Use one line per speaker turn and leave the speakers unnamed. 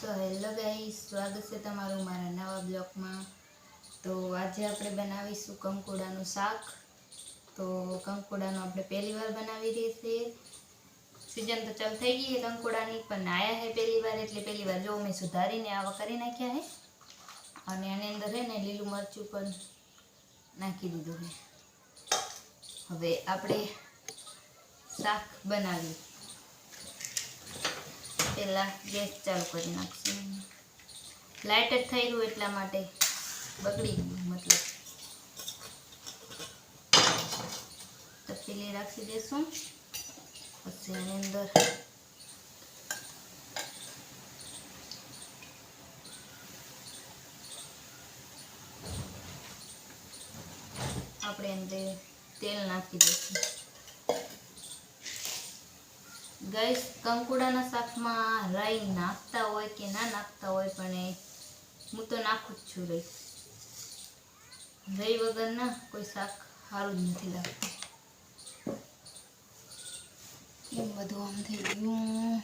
So hello guys, સ્વાગત છે તમારું મારા નવા બ્લોગમાં। તો આજે આપણે બનાવીશું કંકોડાનું શાક। તો કંકોડાનું આપણે પહેલી વાર બનાવી રહી છીએ। सीजन तो चालू થઈ ગઈ है કંકોડાની, પણ આયા है પહેલી વાર, એટલે પહેલી વાર જો મેં સુધારીને આવા કરી નાખ્યા है। અને આની અંદર છે ને લીલું મરચું પણ નાખી દીધું है। હવે આપણે શાક બનાવી। પહેલા ગેસ ચાલુ કરી નાખશું। લાઇટ જ થઈ રહ્યું એટલા માટે બગડી ગયું, મતલબ તપેલી રાખી દેશું। પછી આની અંદર આપણે અંદર તેલ નાખી દઈશું। ગાઈસ, કંકોડાના શાકમાં રાઈ નાખતા હોય કે ના નાખતા હોય, પણ હું તો નાખું જ છું રાઈ। રાઈ વગર ના કોઈ શાક સારું જ નથી લાગતું। એમ બધું આમ થઈ ગયું।